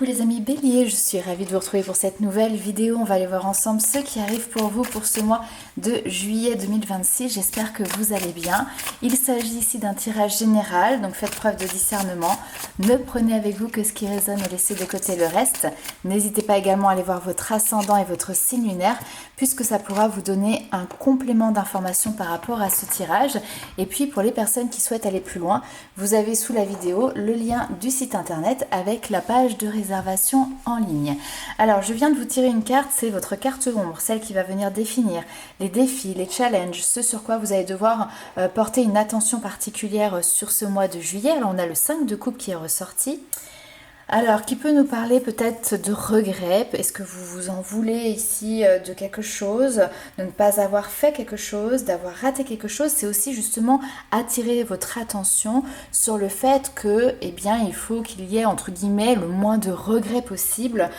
Coucou les amis Bélier, je suis ravie de vous retrouver pour cette nouvelle vidéo. On va aller voir ensemble ce qui arrive pour vous pour ce mois de juillet 2026. J'espère que vous allez bien. Il s'agit ici d'un tirage général, donc faites preuve de discernement. Ne prenez avec vous que ce qui résonne et laissez de côté le reste. N'hésitez pas également à aller voir votre ascendant et votre signe lunaire, puisque ça pourra vous donner un complément d'information par rapport à ce tirage. Et puis pour les personnes qui souhaitent aller plus loin, vous avez sous la vidéo le lien du site internet avec la page de réservation en ligne. Alors je viens de vous tirer une carte, c'est votre carte ombre, celle qui va venir définir les défis, les challenges, ce sur quoi vous allez devoir porter une attention particulière sur ce mois de juillet. Alors on a le 5 de coupe qui est ressorti. Alors, qui peut nous parler peut-être de regrets? Est-ce que vous vous en voulez ici de quelque chose, de ne pas avoir fait quelque chose, d'avoir raté quelque chose? C'est aussi justement attirer votre attention sur le fait que, eh bien, il faut qu'il y ait, entre guillemets, le moins de regrets possible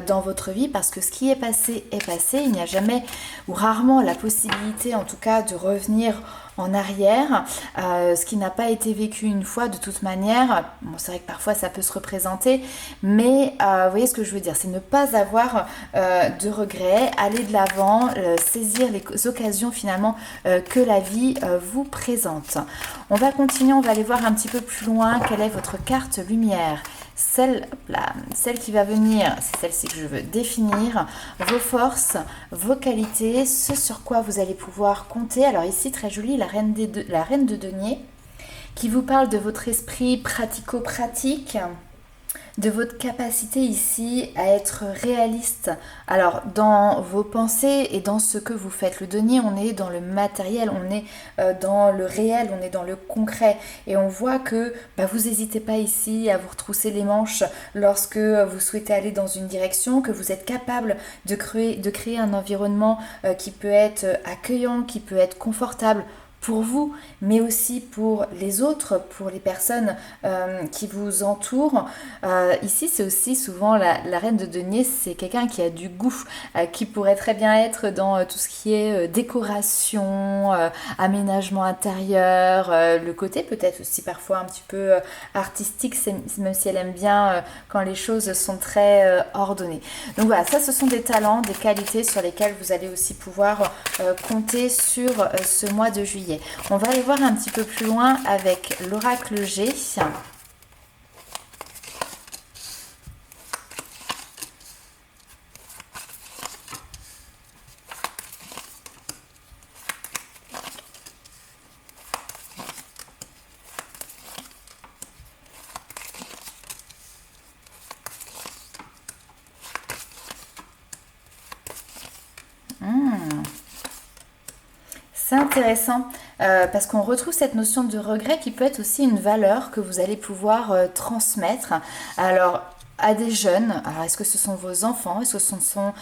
dans votre vie, parce que ce qui est passé, il n'y a jamais, ou rarement, la possibilité, en tout cas, de revenir en arrière, ce qui n'a pas été vécu une fois de toute manière. Bon, c'est vrai que parfois ça peut se représenter, mais vous voyez ce que je veux dire, c'est ne pas avoir de regrets, aller de l'avant, saisir les occasions finalement que la vie vous présente. On va continuer, on va aller voir un petit peu plus loin quelle est votre carte lumière. Celle qui va venir, c'est celle-ci que je veux définir, vos forces, vos qualités, ce sur quoi vous allez pouvoir compter. Alors ici, très jolie, la reine de denier, qui vous parle de votre esprit pratico-pratique, de votre capacité ici à être réaliste. Alors dans vos pensées et dans ce que vous faites, le denier, on est dans le matériel, on est dans le réel, on est dans le concret, et on voit que vous n'hésitez pas ici à vous retrousser les manches lorsque vous souhaitez aller dans une direction, que vous êtes capable de créer un environnement qui peut être accueillant, qui peut être confortable pour vous, mais aussi pour les autres, pour les personnes qui vous entourent. Ici, c'est aussi souvent la reine de denier, c'est quelqu'un qui a du goût, qui pourrait très bien être dans tout ce qui est décoration, aménagement intérieur, le côté peut-être aussi parfois un petit peu artistique, même si elle aime bien quand les choses sont très ordonnées. Donc voilà, ça ce sont des talents, des qualités sur lesquelles vous allez aussi pouvoir compter sur ce mois de juillet. On va aller voir un petit peu plus loin avec l'oracle G. C'est intéressant parce qu'on retrouve cette notion de regret qui peut être aussi une valeur que vous allez pouvoir transmettre. Alors, à des jeunes, alors est-ce que ce sont vos enfants, est-ce que ce sont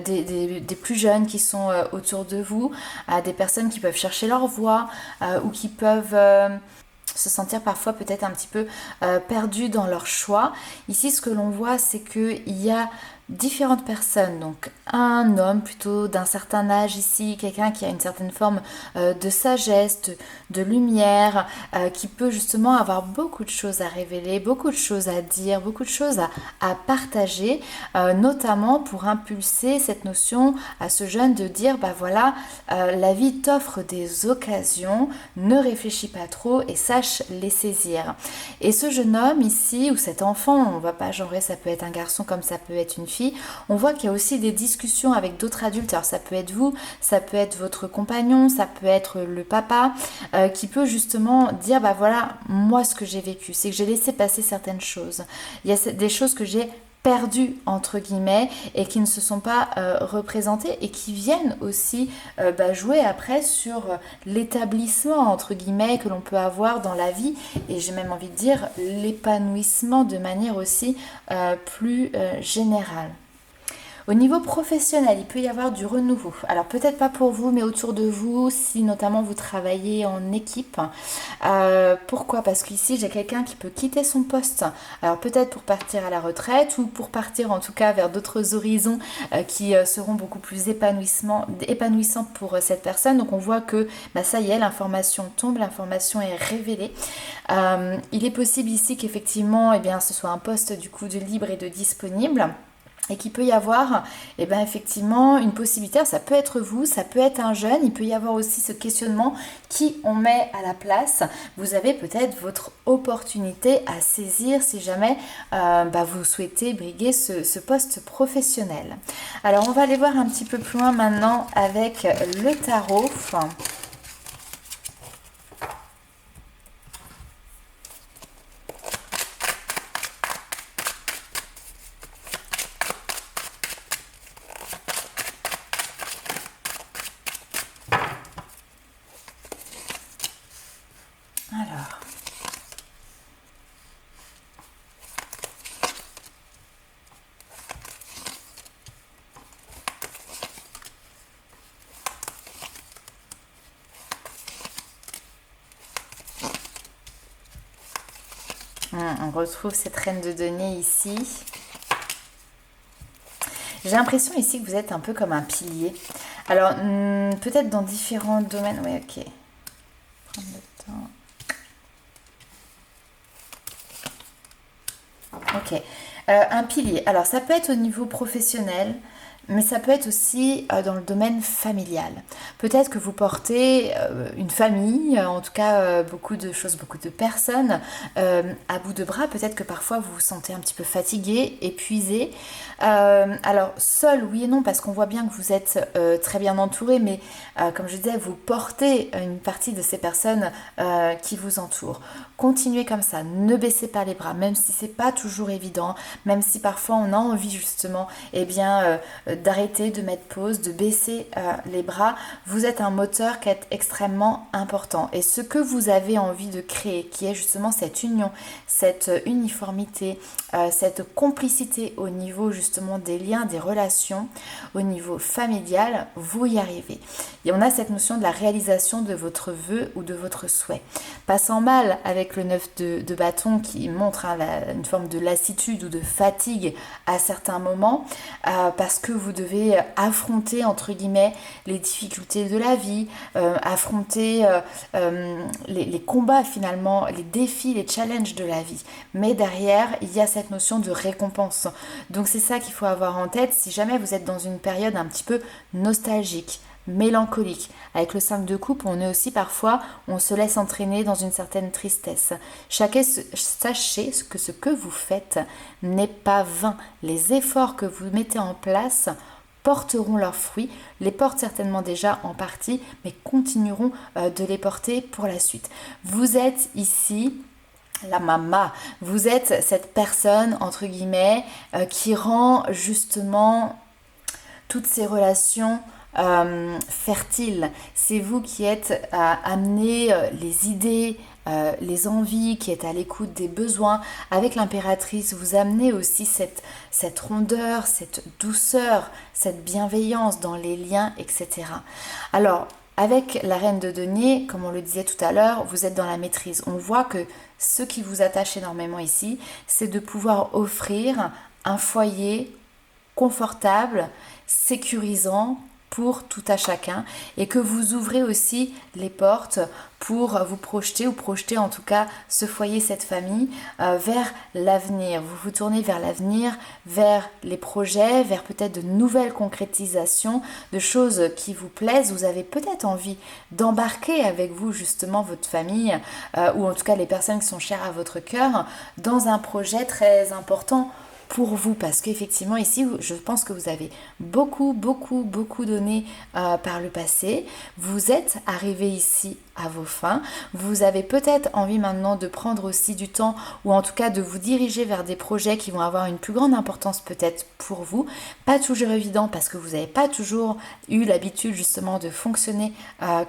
des plus jeunes qui sont autour de vous, à des personnes qui peuvent chercher leur voie ou qui peuvent se sentir parfois peut-être un petit peu perdus dans leur choix. Ici, ce que l'on voit, c'est qu'il y a différentes personnes, donc un homme plutôt d'un certain âge ici, quelqu'un qui a une certaine forme de sagesse, de lumière, qui peut justement avoir beaucoup de choses à révéler, beaucoup de choses à dire, beaucoup de choses à partager, notamment pour impulser cette notion à ce jeune de dire, voilà, la vie t'offre des occasions, ne réfléchis pas trop et sache les saisir. Et ce jeune homme ici, ou cet enfant, on ne va pas genrer, ça peut être un garçon comme ça peut être une fille, on voit qu'il y a aussi des discussions avec d'autres adultes. Alors ça peut être vous, ça peut être votre compagnon, ça peut être le papa qui peut justement dire voilà, moi ce que j'ai vécu, c'est que j'ai laissé passer certaines choses. Il y a des choses que j'ai perdues entre guillemets et qui ne se sont pas représentées et qui viennent aussi jouer après sur l'établissement entre guillemets que l'on peut avoir dans la vie, et j'ai même envie de dire l'épanouissement de manière aussi plus générale. Au niveau professionnel, il peut y avoir du renouveau. Alors peut-être pas pour vous, mais autour de vous, si notamment vous travaillez en équipe. Pourquoi? Parce qu'ici, j'ai quelqu'un qui peut quitter son poste. Alors peut-être pour partir à la retraite ou pour partir en tout cas vers d'autres horizons qui seront beaucoup plus épanouissants pour cette personne. Donc on voit que bah, ça y est, l'information tombe, l'information est révélée. Il est possible ici qu'effectivement, eh bien, ce soit un poste du coup de libre et de disponible. Et qu'il peut y avoir, eh ben effectivement, une possibilité. Ça peut être vous, ça peut être un jeune. Il peut y avoir aussi ce questionnement qui on met à la place. Vous avez peut-être votre opportunité à saisir si jamais vous souhaitez briguer ce poste professionnel. Alors, on va aller voir un petit peu plus loin maintenant avec le tarot. Alors, on retrouve cette reine de denier ici. J'ai l'impression ici que vous êtes un peu comme un pilier. Alors, peut-être dans différents domaines. Oui, ok. Prendre le temps. Ok. Un pilier. Alors, ça peut être au niveau professionnel, mais ça peut être aussi dans le domaine familial. Peut-être que vous portez une famille, en tout cas beaucoup de choses, beaucoup de personnes à bout de bras. Peut-être que parfois vous vous sentez un petit peu fatigué, épuisé. Alors seul, oui et non, parce qu'on voit bien que vous êtes très bien entouré, mais comme je disais, vous portez une partie de ces personnes qui vous entourent. Continuez comme ça, ne baissez pas les bras, même si c'est pas toujours évident, même si parfois on a envie justement, eh bien, d'arrêter, de mettre pause, de baisser les bras. Vous êtes un moteur qui est extrêmement important. Et ce que vous avez envie de créer, qui est justement cette union, cette uniformité, cette complicité au niveau justement des liens, des relations, au niveau familial, vous y arrivez. Et on a cette notion de la réalisation de votre vœu ou de votre souhait. Passant mal avec le 9 de bâton qui montre une forme de lassitude ou de fatigue à certains moments, parce que vous devez affronter entre guillemets les difficultés de la vie, affronter les combats finalement, les défis, les challenges de la vie. Mais derrière, il y a cette notion de récompense. Donc c'est ça qu'il faut avoir en tête si jamais vous êtes dans une période un petit peu nostalgique, mélancolique. Avec le 5 de coupe, on est aussi parfois, on se laisse entraîner dans une certaine tristesse. Sachez que ce que vous faites n'est pas vain. Les efforts que vous mettez en place porteront leurs fruits, les portent certainement déjà en partie, mais continueront de les porter pour la suite. Vous êtes ici la mama, vous êtes cette personne, entre guillemets, qui rend justement toutes ces relations fertile. C'est vous qui êtes à amener les idées, les envies, qui êtes à l'écoute des besoins. Avec l'impératrice, vous amenez aussi cette rondeur, cette douceur, cette bienveillance dans les liens, etc. Alors, avec la reine de denier, comme on le disait tout à l'heure, vous êtes dans la maîtrise. On voit que ce qui vous attache énormément ici, c'est de pouvoir offrir un foyer confortable, sécurisant, pour tout à chacun, et que vous ouvrez aussi les portes pour vous projeter, ou projeter en tout cas ce foyer, cette famille vers l'avenir. Vous vous tournez vers l'avenir, vers les projets, vers peut-être de nouvelles concrétisations, de choses qui vous plaisent. Vous avez peut-être envie d'embarquer avec vous justement votre famille, ou en tout cas les personnes qui sont chères à votre cœur, dans un projet très important pour vous, parce qu'effectivement ici je pense que vous avez beaucoup donné par le passé. Vous êtes arrivé ici à vos fins. Vous avez peut-être envie maintenant de prendre aussi du temps ou en tout cas de vous diriger vers des projets qui vont avoir une plus grande importance peut-être pour vous. Pas toujours évident parce que vous n'avez pas toujours eu l'habitude justement de fonctionner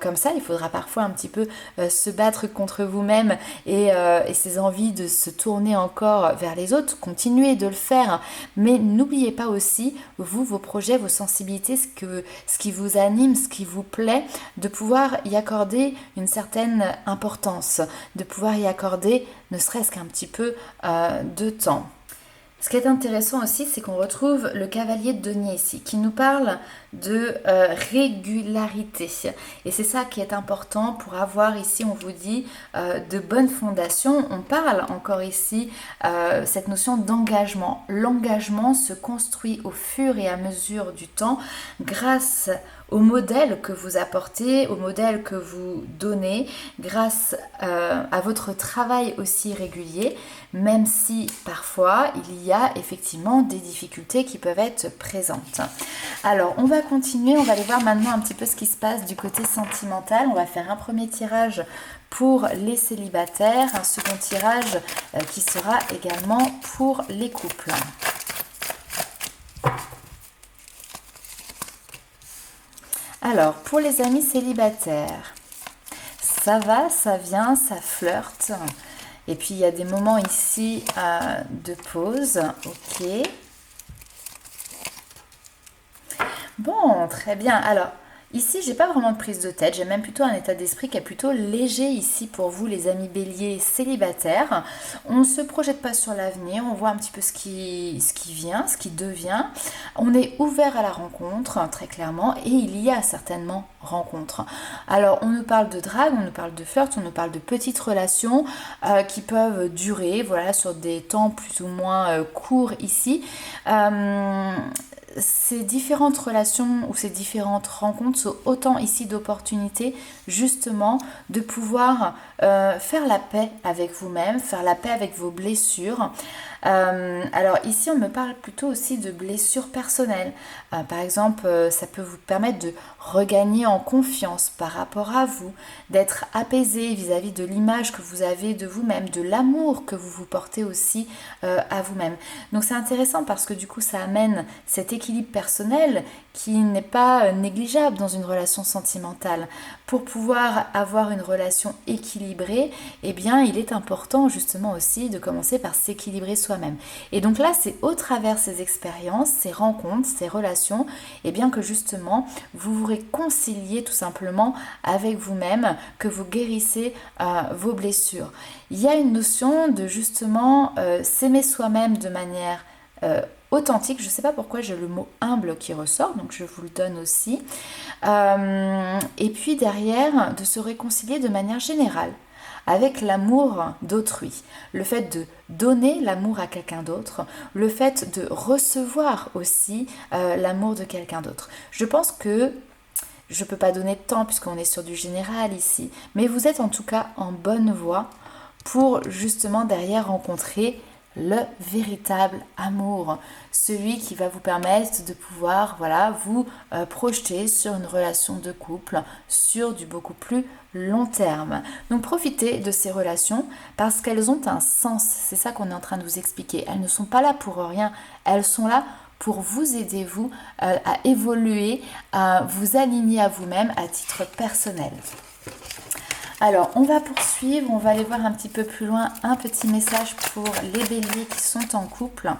comme ça. Il faudra parfois un petit peu se battre contre vous-même et ces envies de se tourner encore vers les autres. Continuez de le faire, mais n'oubliez pas aussi, vous, vos projets, vos sensibilités, ce qui vous anime, ce qui vous plaît, de pouvoir y accorder une certaine importance, de pouvoir y accorder ne serait-ce qu'un petit peu de temps. Ce qui est intéressant aussi, c'est qu'on retrouve le cavalier de denier ici, qui nous parle de régularité. Et c'est ça qui est important pour avoir ici, on vous dit, de bonnes fondations. On parle encore ici, cette notion d'engagement. L'engagement se construit au fur et à mesure du temps grâce au modèle que vous apportez, au modèle que vous donnez, grâce à votre travail aussi régulier, même si parfois il y a effectivement des difficultés qui peuvent être présentes. Alors on va continuer, on va aller voir maintenant un petit peu ce qui se passe du côté sentimental. On va faire un premier tirage pour les célibataires, un second tirage qui sera également pour les couples. Alors, pour les amis célibataires, ça va, ça vient, ça flirte. Et puis, il y a des moments ici de pause. Ok. Bon, très bien. Alors, ici, j'ai pas vraiment de prise de tête. J'ai même plutôt un état d'esprit qui est plutôt léger ici pour vous, les amis béliers célibataires. On ne se projette pas sur l'avenir. On voit un petit peu ce qui vient, ce qui devient. On est ouvert à la rencontre, très clairement. Et il y a certainement rencontre. Alors, on nous parle de drague, on nous parle de flirt, on nous parle de petites relations qui peuvent durer, voilà, sur des temps plus ou moins courts ici. Ces différentes relations ou ces différentes rencontres sont autant ici d'opportunités justement de pouvoir faire la paix avec vous-même, faire la paix avec vos blessures. Alors ici on me parle plutôt aussi de blessures personnelles. Par exemple, ça peut vous permettre de regagner en confiance par rapport à vous, d'être apaisé vis-à-vis de l'image que vous avez de vous-même, de l'amour que vous vous portez aussi à vous-même. Donc c'est intéressant parce que du coup ça amène cet équilibre personnel qui n'est pas négligeable dans une relation sentimentale. Pour pouvoir avoir une relation équilibrée, eh bien il est important justement aussi de commencer par s'équilibrer soi-même. Et donc là, c'est au travers ces expériences, ces rencontres, ces relations, eh bien que justement vous vous réconciliez tout simplement avec vous-même, que vous guérissez vos blessures. Il y a une notion de justement s'aimer soi-même de manière authentique. Je ne sais pas pourquoi j'ai le mot humble qui ressort, donc je vous le donne aussi. Et puis derrière, de se réconcilier de manière générale avec l'amour d'autrui, le fait de donner l'amour à quelqu'un d'autre, le fait de recevoir aussi l'amour de quelqu'un d'autre. Je pense que je ne peux pas donner de temps puisqu'on est sur du général ici, mais vous êtes en tout cas en bonne voie pour justement derrière rencontrer le véritable amour, celui qui va vous permettre de pouvoir vous projeter sur une relation de couple sur du beaucoup plus long terme. Donc profitez de ces relations parce qu'elles ont un sens, c'est ça qu'on est en train de vous expliquer. Elles ne sont pas là pour rien, elles sont là pour vous aider vous à évoluer, à vous aligner à vous-même à titre personnel. Alors, on va poursuivre, on va aller voir un petit peu plus loin un petit message pour les béliers qui sont en couple.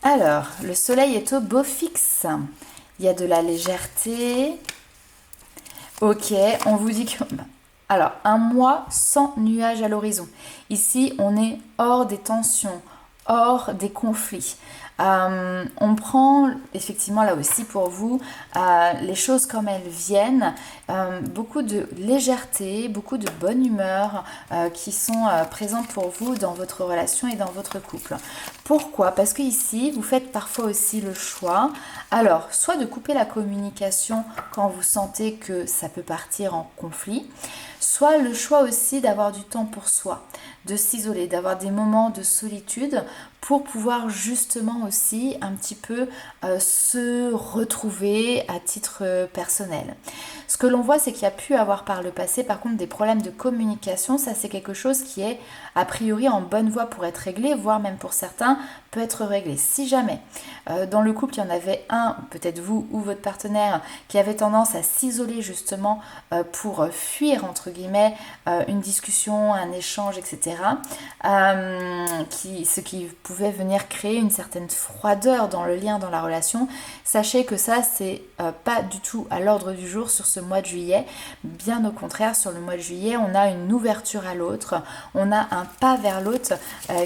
Alors, le soleil est au beau fixe. Il y a de la légèreté. Ok, on vous dit que... Alors, un mois sans nuages à l'horizon. Ici, on est hors des tensions, hors des conflits. On prend effectivement là aussi pour vous les choses comme elles viennent, beaucoup de légèreté, beaucoup de bonne humeur qui sont présentes pour vous dans votre relation et dans votre couple. Pourquoi? Parce que ici vous faites parfois aussi le choix, alors soit de couper la communication quand vous sentez que ça peut partir en conflit, soit le choix aussi d'avoir du temps pour soi, de s'isoler, d'avoir des moments de solitude pour pouvoir justement aussi un petit peu se retrouver à titre personnel. Ce que l'on voit, c'est qu'il y a pu avoir par le passé, par contre, des problèmes de communication. Ça, c'est quelque chose qui est a priori en bonne voie pour être réglé, voire même pour certains peut être réglé. Si jamais dans le couple, il y en avait un, peut-être vous ou votre partenaire, qui avait tendance à s'isoler justement pour fuir, entre guillemets, une discussion, un échange, etc., ce qui pouvait venir créer une certaine froideur dans le lien, dans la relation, sachez que ça, c'est pas du tout à l'ordre du jour sur ce mois de juillet. Bien au contraire, sur le mois de juillet, on a une ouverture à l'autre, on a un pas vers l'autre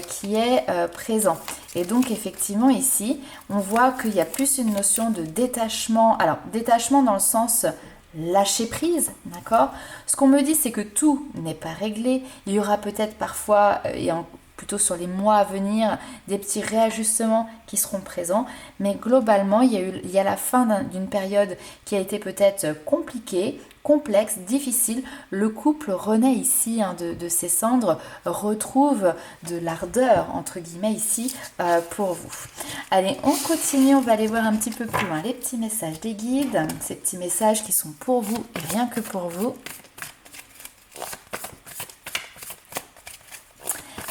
qui est présent. Et donc effectivement ici, on voit qu'il y a plus une notion de détachement. Alors détachement dans le sens lâcher prise, d'accord? Ce qu'on me dit, c'est que tout n'est pas réglé. Il y aura peut-être parfois, plutôt sur les mois à venir, des petits réajustements qui seront présents. Mais globalement, il y a la fin d'une période qui a été peut-être compliquée, complexe, difficile. Le couple renaît ici de ses cendres, retrouve de l'ardeur, entre guillemets, ici pour vous. Allez, on continue, on va aller voir un petit peu plus loin les petits messages des guides, ces petits messages qui sont pour vous et rien que pour vous.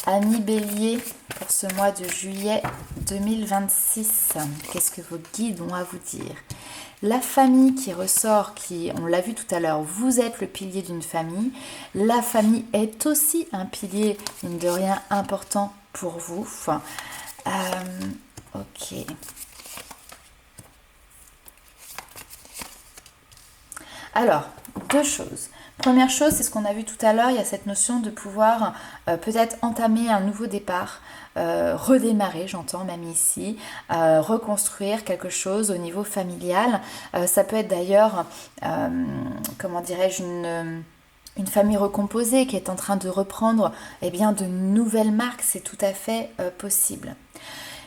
Amis Bélier, pour ce mois de juillet 2026, qu'est-ce que vos guides ont à vous dire? La famille qui ressort, on l'a vu tout à l'heure, vous êtes le pilier d'une famille. La famille est aussi un pilier, mine de rien, important pour vous. Ok. Alors, deux choses. Première chose, c'est ce qu'on a vu tout à l'heure, il y a cette notion de pouvoir peut-être entamer un nouveau départ, redémarrer, j'entends même ici, reconstruire quelque chose au niveau familial. Ça peut être d'ailleurs, comment dirais-je, une famille recomposée qui est en train de reprendre de nouvelles marques, c'est tout à fait possible.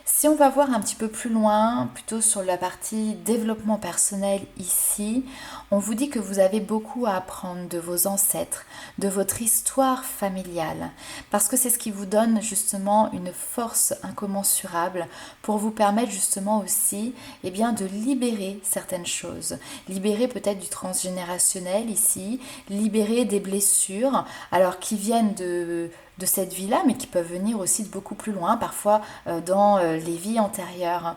Si on va voir un petit peu plus loin, plutôt sur la partie développement personnel ici, on vous dit que vous avez beaucoup à apprendre de vos ancêtres, de votre histoire familiale, parce que c'est ce qui vous donne justement une force incommensurable pour vous permettre justement aussi de libérer certaines choses, libérer peut-être du transgénérationnel ici, libérer des blessures, alors qui viennent de cette vie-là, mais qui peuvent venir aussi de beaucoup plus loin, parfois dans les vies antérieures.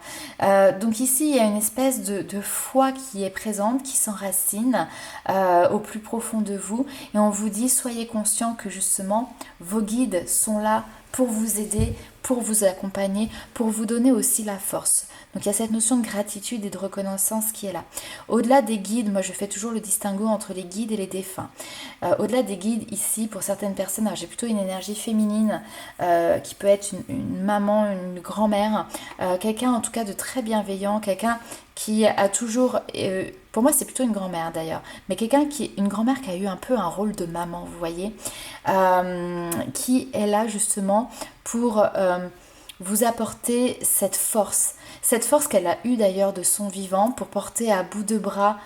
Donc ici, il y a une espèce de foi qui est présente, qui s'enracine au plus profond de vous, et on vous dit, soyez conscients que justement, vos guides sont là pour vous aider, pour vous accompagner, pour vous donner aussi la force. Donc il y a cette notion de gratitude et de reconnaissance qui est là. Au-delà des guides, moi je fais toujours le distinguo entre les guides et les défunts. Au-delà des guides, ici, pour certaines personnes, j'ai plutôt une énergie féminine qui peut être une maman, une grand-mère, quelqu'un en tout cas de très bienveillant, quelqu'un qui a toujours... pour moi, c'est plutôt une grand-mère d'ailleurs, mais une grand-mère qui a eu un peu un rôle de maman, vous voyez, qui est là justement pour vous apporter cette force qu'elle a eue d'ailleurs de son vivant pour porter à bout de bras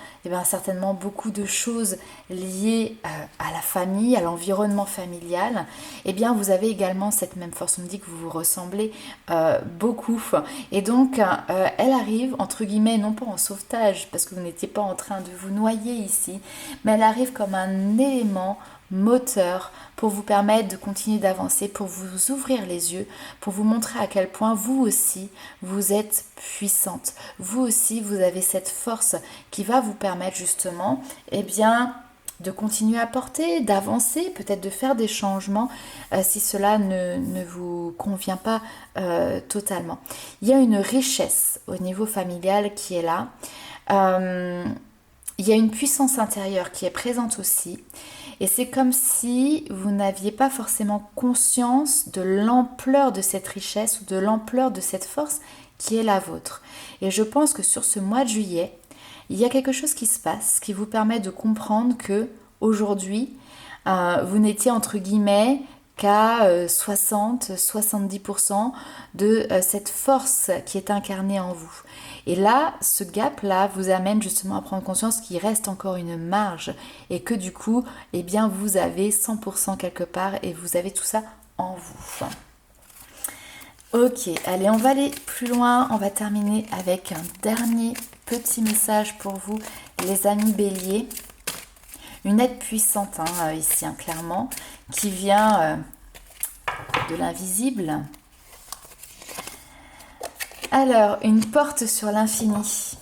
certainement beaucoup de choses liées à la famille, à l'environnement familial. Vous avez également cette même force. On me dit que vous vous ressemblez beaucoup. Et donc, elle arrive, entre guillemets, non pas en sauvetage, parce que vous n'étiez pas en train de vous noyer ici, mais elle arrive comme un élément moteur pour vous permettre de continuer d'avancer, pour vous ouvrir les yeux, pour vous montrer à quel point vous aussi, vous êtes puissante. Vous aussi, vous avez cette force qui va vous permettre justement, de continuer à porter, d'avancer, peut-être de faire des changements si cela ne vous convient pas totalement. Il y a une richesse au niveau familial qui est là. Il y a une puissance intérieure qui est présente aussi. Et c'est comme si vous n'aviez pas forcément conscience de l'ampleur de cette richesse ou de l'ampleur de cette force qui est la vôtre. Et je pense que sur ce mois de juillet, il y a quelque chose qui se passe qui vous permet de comprendre que aujourd'hui, vous n'étiez entre guillemets qu'à 60-70% de cette force qui est incarnée en vous. Et là, ce gap-là vous amène justement à prendre conscience qu'il reste encore une marge et que du coup, eh bien, vous avez 100% quelque part et vous avez tout ça en vous. Ok, allez, on va aller plus loin. On va terminer avec un dernier petit message pour vous, les amis béliers. Une aide puissante ici, clairement, qui vient de l'invisible. Alors, une porte sur l'infini.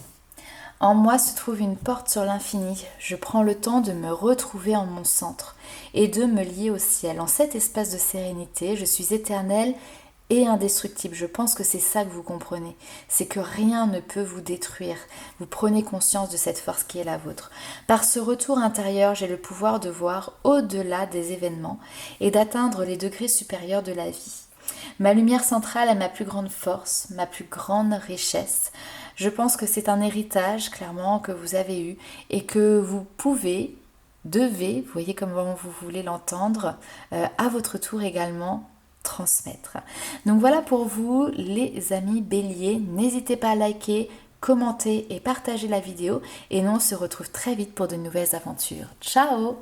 En moi se trouve une porte sur l'infini. Je prends le temps de me retrouver en mon centre et de me lier au ciel. En cet espace de sérénité, je suis éternelle et indestructible. Je pense que c'est ça que vous comprenez. C'est que rien ne peut vous détruire. Vous prenez conscience de cette force qui est la vôtre. Par ce retour intérieur, j'ai le pouvoir de voir au-delà des événements et d'atteindre les degrés supérieurs de la vie. Ma lumière centrale est ma plus grande force, ma plus grande richesse. Je pense que c'est un héritage, clairement, que vous avez eu et que vous devez, vous voyez comment vous voulez l'entendre, à votre tour également, transmettre. Donc voilà pour vous, les amis béliers. N'hésitez pas à liker, commenter et partager la vidéo. Et nous, on se retrouve très vite pour de nouvelles aventures. Ciao!